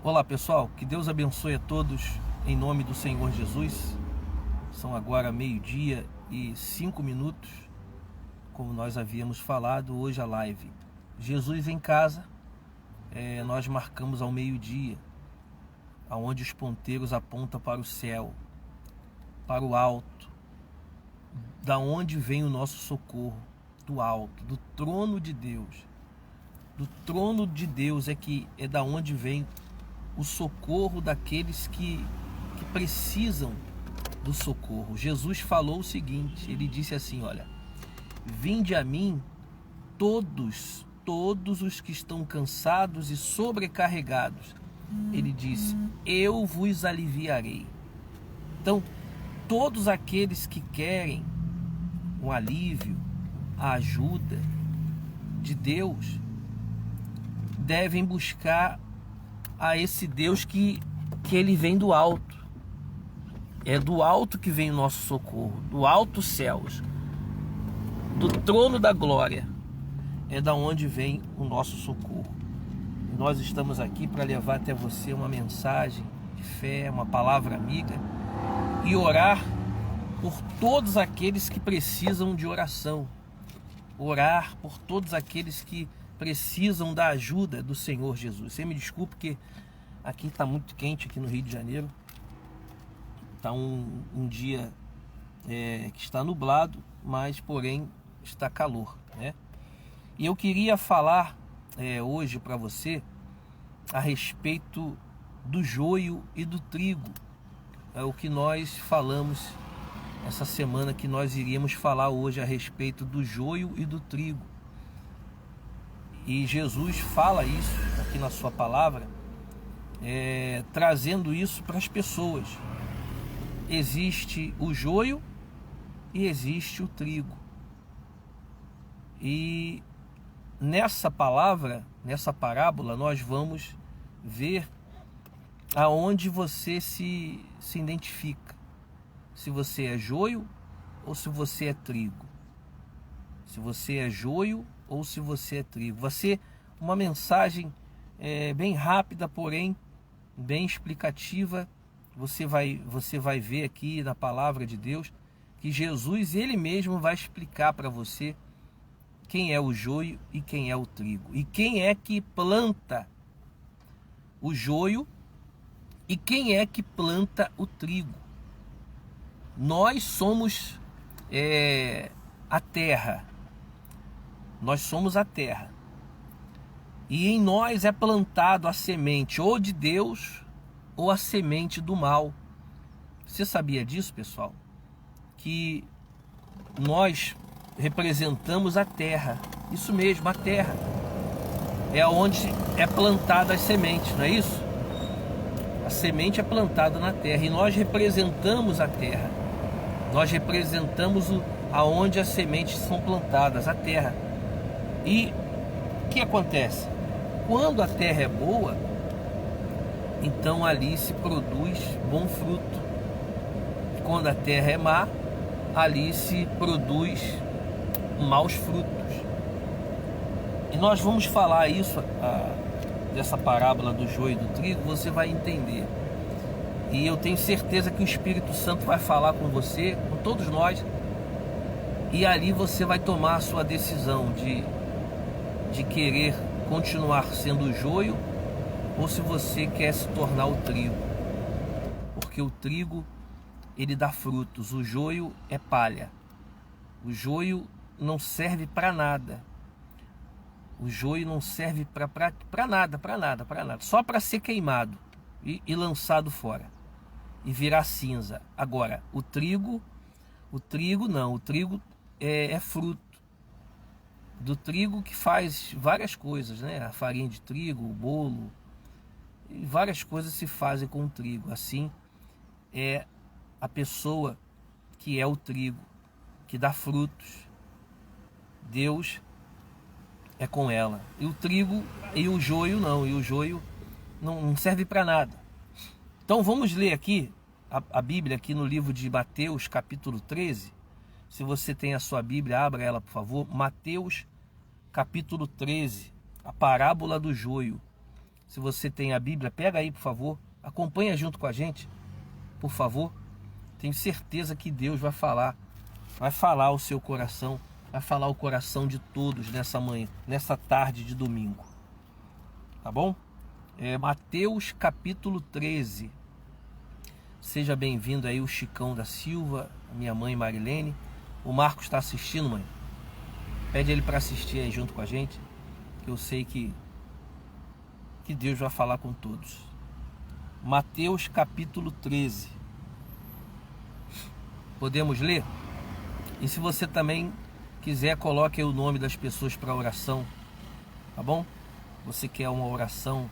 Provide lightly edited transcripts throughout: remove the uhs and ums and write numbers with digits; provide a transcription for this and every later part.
Olá pessoal, que Deus abençoe a todos em nome do Senhor Jesus. São agora 12h05, como nós havíamos falado hoje a live. Jesus em casa, nós marcamos ao meio-dia, aonde os ponteiros apontam para o céu, para o alto, da onde vem o nosso socorro, do alto, do trono de Deus. Do trono de Deus é da onde vem o socorro daqueles que precisam do socorro. Jesus falou o seguinte, ele disse assim, olha, vinde a mim todos os que estão cansados e sobrecarregados. Ele disse, eu vos aliviarei. Então, todos aqueles que querem o alívio, a ajuda de Deus, devem buscar a esse Deus que ele vem do alto. É do alto que vem o nosso socorro, do alto céus, do trono da glória, é da onde vem o nosso socorro. E nós estamos aqui para levar até você uma mensagem de fé, uma palavra amiga, e orar por todos aqueles que precisam de oração, orar por todos aqueles que precisam da ajuda do Senhor Jesus. Você me desculpe porque aqui está muito quente aqui no Rio de Janeiro. Está um dia que está nublado, mas porém está calor, né? E eu queria falar hoje para você a respeito do joio e do trigo. É o que nós falamos essa semana, que nós iríamos falar hoje a respeito do joio e do trigo. E Jesus fala isso aqui na sua palavra, trazendo isso para as pessoas. Existe o joio e existe o trigo. E nessa palavra, nessa parábola, nós vamos ver aonde você se identifica. Se você é joio ou se você é trigo. Se você é joio ou se você é trigo. Vai ser uma mensagem bem rápida, porém bem explicativa. Você vai ver aqui na palavra de Deus que Jesus, ele mesmo, vai explicar para você quem é o joio e quem é o trigo, e quem é que planta o joio e quem é que planta o trigo. Nós somos a terra. Nós somos a terra. E em nós é plantado a semente ou de Deus ou a semente do mal. Você sabia disso, pessoal? Que nós representamos a terra. Isso mesmo, a terra. É onde é plantada as sementes, não é isso? A semente é plantada na terra e nós representamos a terra. Nós representamos aonde as sementes são plantadas, a terra. E o que acontece? Quando a terra é boa, então ali se produz bom fruto. Quando a terra é má, ali se produz maus frutos. E nós vamos falar isso, dessa parábola do joio e do trigo, você vai entender. E eu tenho certeza que o Espírito Santo vai falar com você, com todos nós, e ali você vai tomar a sua decisão de querer continuar sendo o joio ou se você quer se tornar o trigo. Porque o trigo, ele dá frutos, o joio é palha. O joio não serve para nada. O joio não serve para nada, só para ser queimado e lançado fora e virar cinza. Agora, o trigo não, o trigo é fruto do trigo, que faz várias coisas, né? A farinha de trigo, o bolo, e várias coisas se fazem com o trigo. Assim é a pessoa que é o trigo. que dá frutos. Deus é com ela. E o trigo e o joio não. E o joio não serve para nada. Então vamos ler aqui a Bíblia aqui no livro de Mateus, capítulo 13. Se você tem a sua Bíblia, abra ela, por favor. Mateus, capítulo 13, a parábola do joio. Se você tem a Bíblia, pega aí, por favor. Acompanha junto com a gente, por favor. Tenho certeza que Deus vai falar ao seu coração, vai falar o coração de todos nessa manhã, nessa tarde de domingo. Tá bom? Mateus capítulo 13. Seja bem-vindo aí o Chicão da Silva, a minha mãe Marilene. O Marcos está assistindo, mãe. Pede ele para assistir aí junto com a gente, que eu sei que Deus vai falar com todos. Mateus capítulo 13. Podemos ler? E se você também quiser, coloque aí o nome das pessoas para oração, tá bom? Você quer uma oração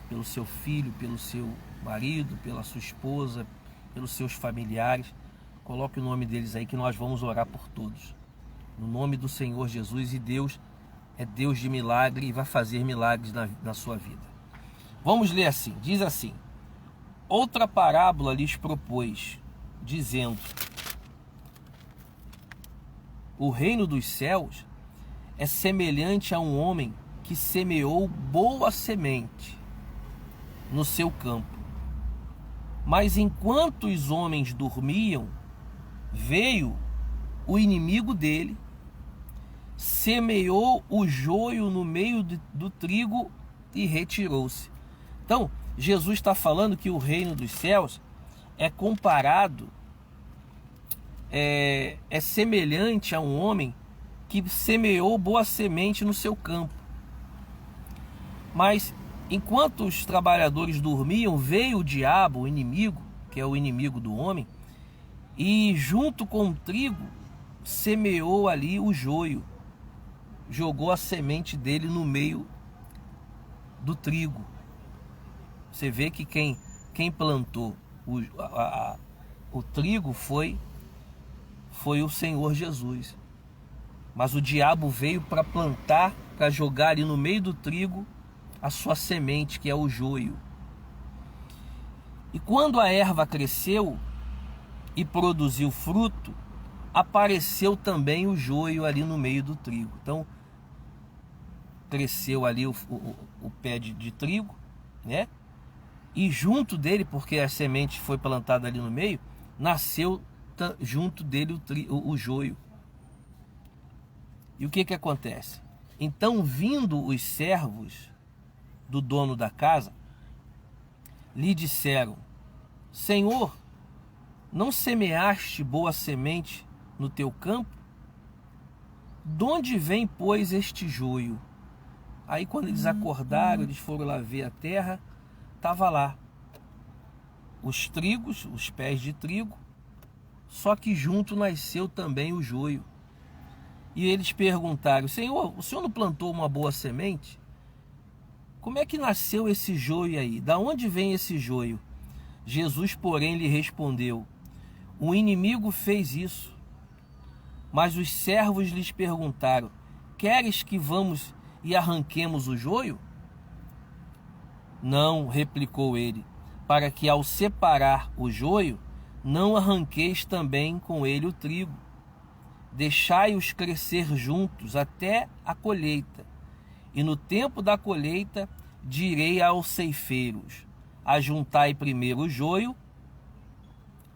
pelo seu filho, pelo seu marido, pela sua esposa, pelos seus familiares, coloque o nome deles aí que nós vamos orar por todos. No nome do Senhor Jesus. E Deus é Deus de milagre e vai fazer milagres na sua vida. Vamos ler assim, diz assim: outra parábola lhes propôs, dizendo: o reino dos céus é semelhante a um homem que semeou boa semente no seu campo. Mas enquanto os homens dormiam, veio o inimigo dele, semeou o joio no meio do trigo e retirou-se. Então, Jesus está falando que o reino dos céus é comparado, é semelhante a um homem que semeou boa semente no seu campo. Mas enquanto os trabalhadores dormiam, veio o diabo, o inimigo, que é o inimigo do homem, e junto com o trigo semeou ali o joio, jogou a semente dele no meio do trigo. Você vê que quem plantou o trigo foi o Senhor Jesus. Mas o diabo veio para plantar, para jogar ali no meio do trigo a sua semente, que é o joio. E quando a erva cresceu e produziu fruto, apareceu também o joio ali no meio do trigo. Então, cresceu ali o pé de trigo, né? E junto dele, porque a semente foi plantada ali no meio, nasceu junto dele o joio. E o que acontece? Então, vindo os servos do dono da casa, lhe disseram: Senhor, não semeaste boa semente no teu campo? De onde vem, pois, este joio? Aí quando eles acordaram, eles foram lá ver a terra, estava lá os trigos, os pés de trigo, só que junto nasceu também o joio. E eles perguntaram: Senhor, o senhor não plantou uma boa semente? Como é que nasceu esse joio aí? Da onde vem esse joio? Jesus, porém, lhe respondeu: o inimigo fez isso. Mas os servos lhes perguntaram: queres que vamos e arranquemos o joio? Não, replicou ele, para que ao separar o joio, não arranqueis também com ele o trigo. Deixai-os crescer juntos até a colheita. E no tempo da colheita direi aos ceifeiros: ajuntai primeiro o joio,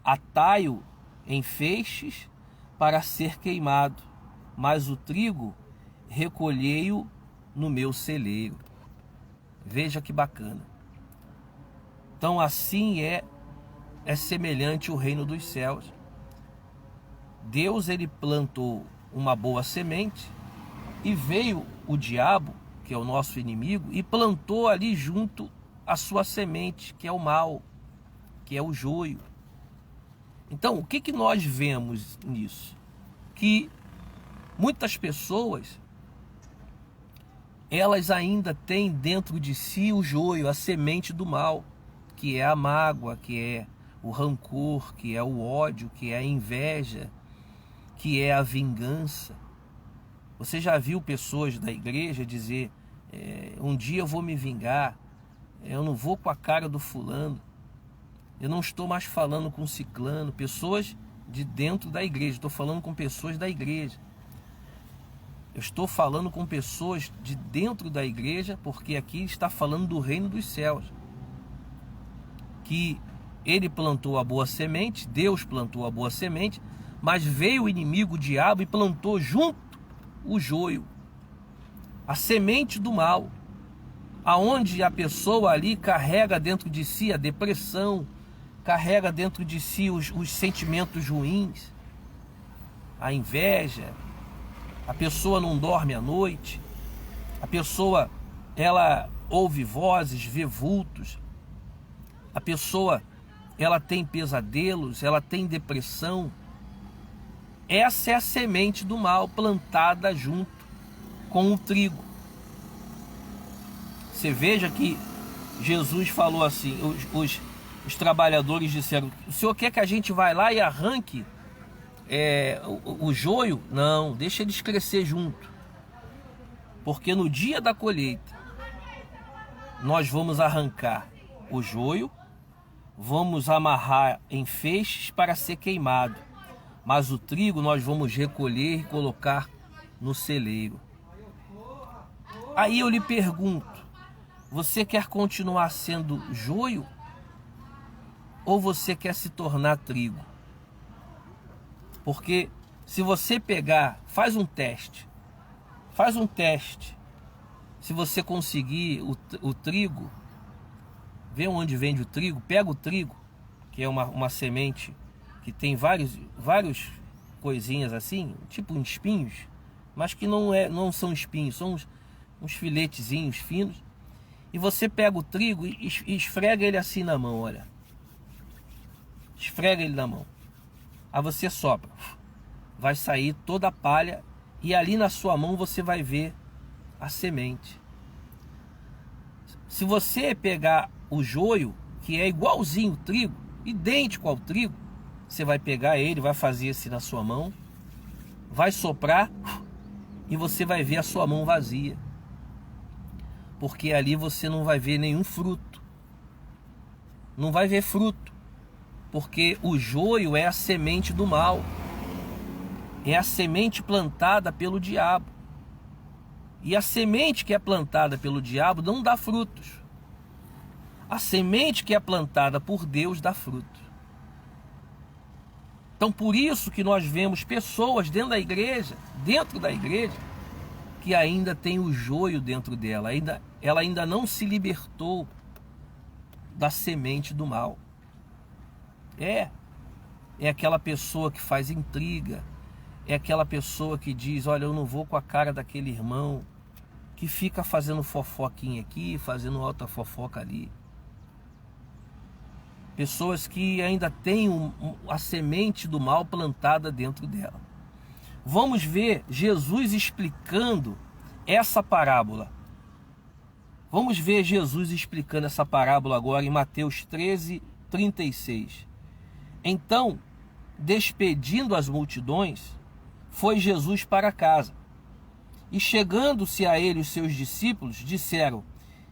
atai-o em feixes para ser queimado, mas o trigo recolhei-o no meu celeiro. Veja que bacana. Então assim é semelhante o reino dos céus. Deus, ele plantou uma boa semente e veio o diabo, que é o nosso inimigo, e plantou ali junto a sua semente, que é o mal, que é o joio. Então, o que nós vemos nisso? Que muitas pessoas, elas ainda têm dentro de si o joio, a semente do mal, que é a mágoa, que é o rancor, que é o ódio, que é a inveja, que é a vingança. Você já viu pessoas da igreja dizer, um dia eu vou me vingar, eu não vou com a cara do fulano, eu não estou mais falando com ciclano. Pessoas de dentro da igreja, estou falando com pessoas da igreja. Eu estou falando com pessoas de dentro da igreja, porque aqui está falando do reino dos céus. Que ele plantou a boa semente, Deus plantou a boa semente, mas veio o inimigo, o diabo, e plantou junto o joio, a semente do mal, aonde a pessoa ali carrega dentro de si a depressão, carrega dentro de si os sentimentos ruins, a inveja. A pessoa não dorme à noite, a pessoa, ela ouve vozes, vê vultos, a pessoa, ela tem pesadelos, ela tem depressão. Essa é a semente do mal plantada junto com o trigo. Você veja que Jesus falou assim, os trabalhadores disseram, o senhor quer que a gente vá lá e arranque o joio? Não, deixa eles crescer junto, porque no dia da colheita nós vamos arrancar o joio, vamos amarrar em feixes para ser queimado, mas o trigo nós vamos recolher e colocar no celeiro. Aí eu lhe pergunto, você quer continuar sendo joio ou você quer se tornar trigo? Porque se você pegar, faz um teste, se você conseguir o trigo, vê onde vende o trigo, pega o trigo, que é uma semente que tem vários coisinhas assim, tipo espinhos, mas que não são espinhos, são uns filetezinhos finos, e você pega o trigo e esfrega ele assim na mão, olha, esfrega ele na mão. Aí você sopra, vai sair toda a palha, e ali na sua mão você vai ver a semente. Se você pegar o joio, que é igualzinho o trigo, idêntico ao trigo, você vai pegar ele, vai fazer assim na sua mão, vai soprar e você vai ver a sua mão vazia, porque ali você não vai ver nenhum fruto, não vai ver fruto. Porque o joio é a semente do mal, é a semente plantada pelo diabo. E a semente que é plantada pelo diabo não dá frutos. A semente que é plantada por Deus dá frutos. Então por isso que nós vemos pessoas dentro da igreja, que ainda tem o joio dentro dela, ela ainda não se libertou da semente do mal. É aquela pessoa que faz intriga, é aquela pessoa que diz, olha, eu não vou com a cara daquele irmão, que fica fazendo fofoquinha aqui, fazendo outra fofoca ali. Pessoas que ainda têm a semente do mal plantada dentro dela. Vamos ver Jesus explicando essa parábola. Vamos ver Jesus explicando essa parábola agora em Mateus 13:36. Então, despedindo as multidões, foi Jesus para casa. E chegando-se a ele os seus discípulos, disseram,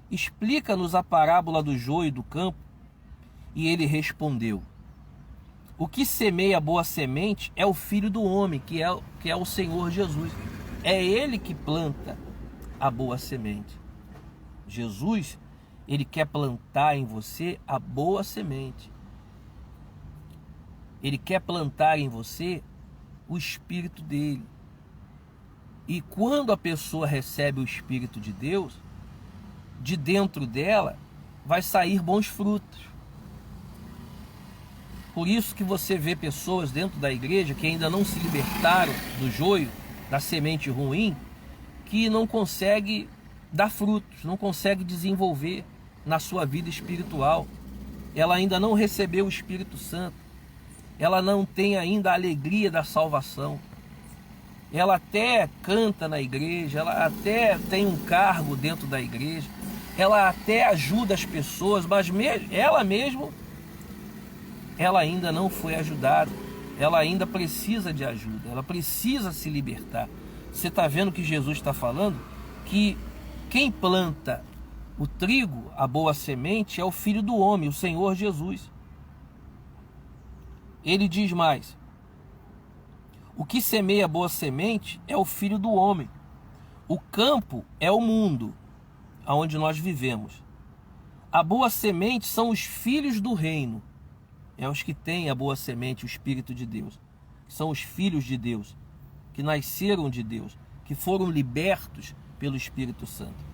explica-nos a parábola do joio e do campo. E ele respondeu, o que semeia a boa semente é o Filho do Homem, que é o Senhor Jesus. É ele que planta a boa semente. Jesus, ele quer plantar em você a boa semente. Ele quer plantar em você o Espírito dele. E quando a pessoa recebe o Espírito de Deus, de dentro dela vai sair bons frutos. Por isso que você vê pessoas dentro da igreja que ainda não se libertaram do joio, da semente ruim, que não consegue dar frutos, não consegue desenvolver na sua vida espiritual. Ela ainda não recebeu o Espírito Santo. Ela não tem ainda a alegria da salvação. Ela até canta na igreja, ela até tem um cargo dentro da igreja, ela até ajuda as pessoas, mas ela mesma, ela ainda não foi ajudada. ela ainda precisa de ajuda, ela precisa se libertar. Você está vendo que Jesus está falando que quem planta o trigo, a boa semente, é o Filho do Homem, o Senhor Jesus. Ele diz mais: o que semeia a boa semente é o Filho do Homem. O campo é o mundo onde nós vivemos. A boa semente são os filhos do reino. É os que têm a boa semente, o Espírito de Deus. São os filhos de Deus, que nasceram de Deus, que foram libertos pelo Espírito Santo.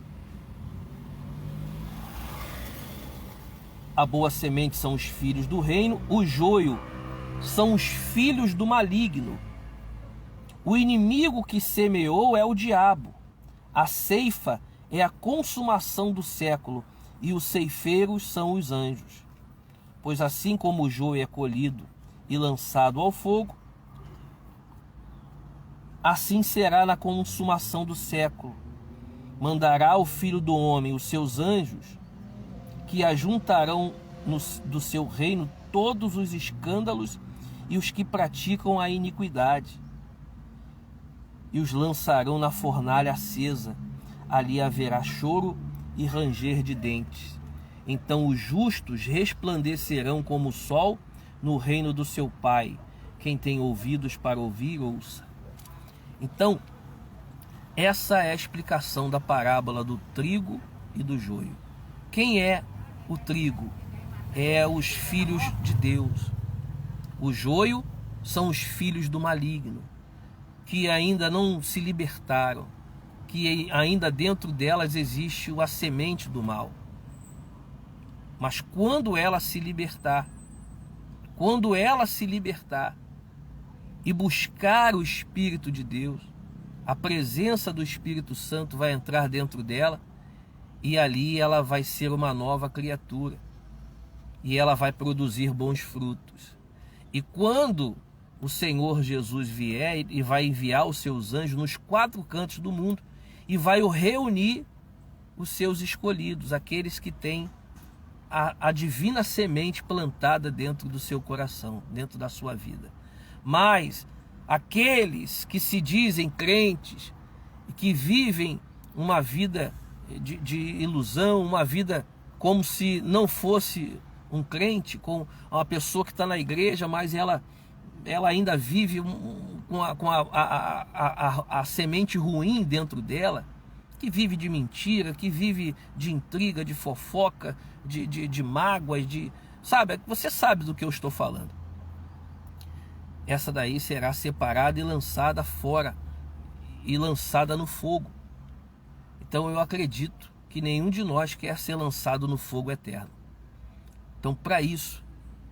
A boa semente são os filhos do reino, o joio são os filhos do maligno. O inimigo que semeou é o diabo. A ceifa é a consumação do século, e os ceifeiros são os anjos. Pois assim como o joio é colhido e lançado ao fogo, assim será na consumação do século. Mandará o Filho do Homem os seus anjos, que ajuntarão do seu reino todos os escândalos e os que praticam a iniquidade, e os lançarão na fornalha acesa. Ali haverá choro e ranger de dentes. Então os justos resplandecerão como o sol no reino do seu Pai. Quem tem ouvidos para ouvir, ouça. Então, essa é a explicação da parábola do trigo e do joio. Quem é o trigo? É os filhos de Deus. O joio são os filhos do maligno, que ainda não se libertaram, que ainda dentro delas existe a semente do mal. Mas quando ela se libertar e buscar o Espírito de Deus, a presença do Espírito Santo vai entrar dentro dela, e ali ela vai ser uma nova criatura, e ela vai produzir bons frutos. E quando o Senhor Jesus vier, e vai enviar os seus anjos nos 4 cantos do mundo, e vai reunir os seus escolhidos, aqueles que têm a divina semente plantada dentro do seu coração, dentro da sua vida. Mas aqueles que se dizem crentes, que vivem uma vida de ilusão, uma vida como se não fosse um crente, com uma pessoa que está na igreja, mas ela ainda vive com a semente ruim dentro dela, que vive de mentira, que vive de intriga, de fofoca, de mágoas, sabe? Você sabe do que eu estou falando. Essa daí será separada e lançada fora, e lançada no fogo. Então eu acredito que nenhum de nós quer ser lançado no fogo eterno. Então, para isso,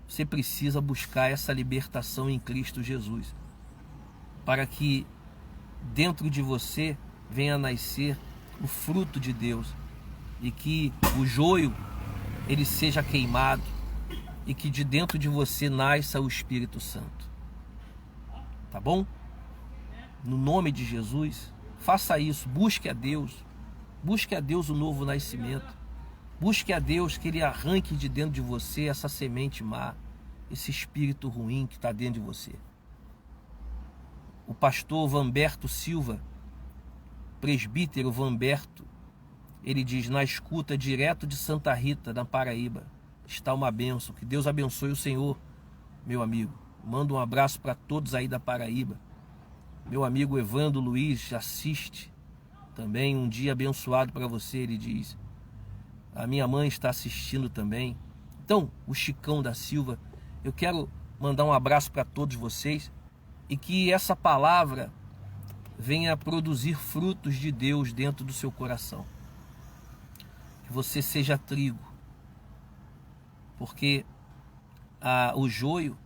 você precisa buscar essa libertação em Cristo Jesus, para que dentro de você venha a nascer o fruto de Deus, e que o joio ele seja queimado, e que de dentro de você nasça o Espírito Santo. Tá bom? No nome de Jesus, faça isso, busque a Deus o novo nascimento, busque a Deus que Ele arranque de dentro de você essa semente má, esse espírito ruim que está dentro de você. O pastor Vanberto Silva, presbítero Vanberto, ele diz: na escuta direto de Santa Rita, na Paraíba, está uma bênção. Que Deus abençoe o Senhor, meu amigo. Manda um abraço para todos aí da Paraíba. Meu amigo Evandro Luiz assiste também. Um dia abençoado para você, ele diz. A minha mãe está assistindo também. Então, o Chicão da Silva, eu quero mandar um abraço para todos vocês, e que essa palavra venha produzir frutos de Deus dentro do seu coração. Que você seja trigo, porque o joio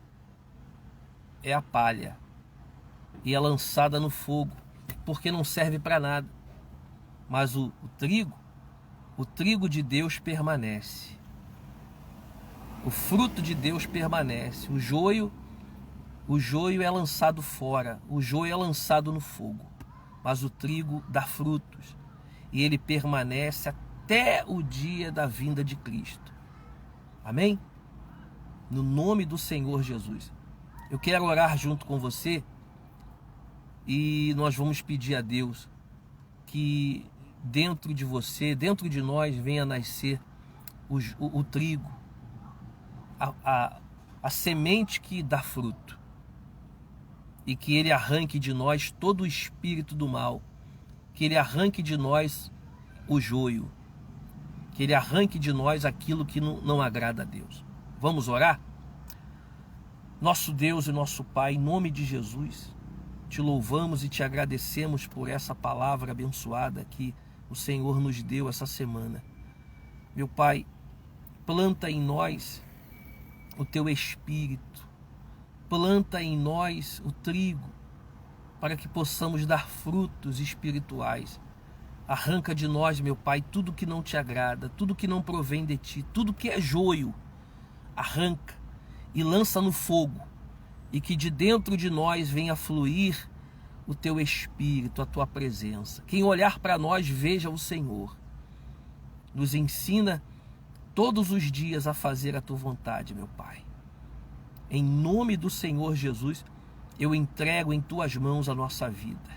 é a palha e é lançada no fogo, porque não serve para nada. Mas o trigo de Deus permanece, o fruto de Deus permanece. O joio é lançado fora, o joio é lançado no fogo, mas o trigo dá frutos, e ele permanece até o dia da vinda de Cristo. Amém? No nome do Senhor Jesus, Eu quero orar junto com você e nós vamos pedir a Deus que dentro de você, dentro de nós, venha nascer o trigo, a semente que dá fruto, e que Ele arranque de nós todo o espírito do mal, que Ele arranque de nós o joio, que Ele arranque de nós aquilo que não agrada a Deus. Vamos orar? Nosso Deus e nosso Pai, em nome de Jesus, te louvamos e te agradecemos por essa palavra abençoada que o Senhor nos deu essa semana. Meu Pai, planta em nós o teu espírito, planta em nós o trigo, para que possamos dar frutos espirituais. Arranca de nós, meu Pai, tudo que não te agrada, tudo que não provém de ti, tudo que é joio, arranca e lança no fogo, e que de dentro de nós venha fluir o teu espírito, a tua presença. Quem olhar para nós veja o Senhor. Nos ensina todos os dias a fazer a tua vontade, meu Pai. Em nome do Senhor Jesus, eu entrego em tuas mãos a nossa vida.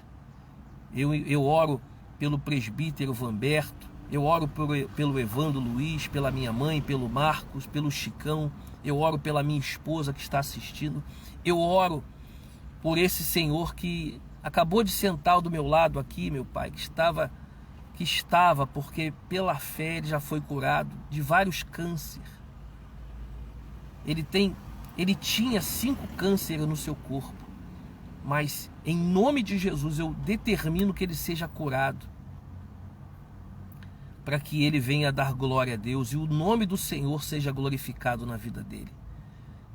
Eu oro pelo presbítero Vanberto, eu oro pelo Evandro Luiz, pela minha mãe, pelo Marcos, pelo Chicão, eu oro pela minha esposa que está assistindo, eu oro por esse senhor que acabou de sentar do meu lado aqui, meu Pai, que estava, porque pela fé ele já foi curado de vários cânceres. Ele tinha 5 cânceres no seu corpo, mas em nome de Jesus eu determino que ele seja curado, para que ele venha dar glória a Deus e o nome do Senhor seja glorificado na vida dele.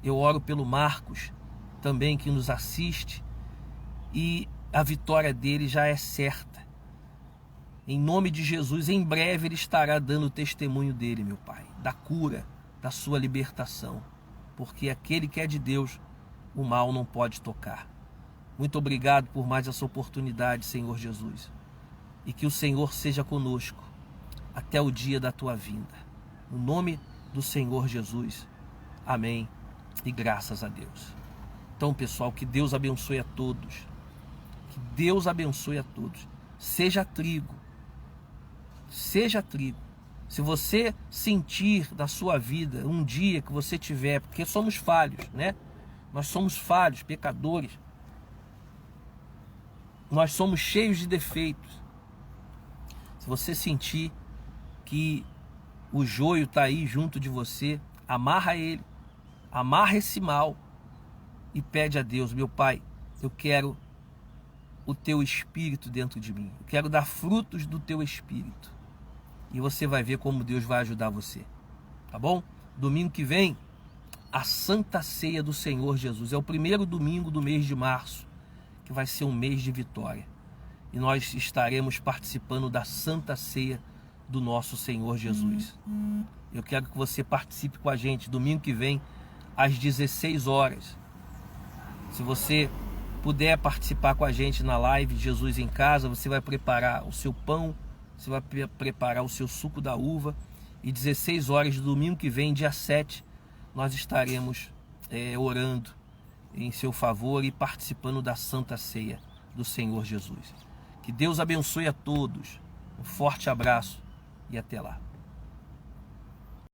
Eu oro pelo Marcos também, que nos assiste, e a vitória dele já é certa. Em nome de Jesus, em breve ele estará dando o testemunho dele, meu Pai, da cura, da sua libertação, porque aquele que é de Deus, o mal não pode tocar. Muito obrigado por mais essa oportunidade, Senhor Jesus, e que o Senhor seja conosco até o dia da tua vinda. No nome do Senhor Jesus. Amém. E graças a Deus. Então, pessoal, que Deus abençoe a todos. Que Deus abençoe a todos. Seja trigo. Seja trigo. Se você sentir na sua vida um dia que você tiver, porque somos falhos, né? Nós somos falhos, pecadores. Nós somos cheios de defeitos. Se você sentir que o joio está aí junto de você, amarra ele, amarra esse mal e pede a Deus: meu Pai, eu quero o teu espírito dentro de mim, eu quero dar frutos do teu espírito, e você vai ver como Deus vai ajudar você, tá bom? Domingo que vem, a Santa Ceia do Senhor Jesus, é o primeiro domingo do mês de março, que vai ser um mês de vitória, e nós estaremos participando da Santa Ceia do nosso Senhor Jesus. Eu quero que você participe com a gente domingo que vem às 16 horas. Se você puder participar com a gente na live Jesus em Casa, você vai preparar o seu pão, você vai preparar o seu suco da uva, e 16 horas de domingo que vem, dia 7, nós estaremos orando em seu favor e participando da Santa Ceia do Senhor Jesus. Que Deus abençoe a todos. Um forte abraço e até lá.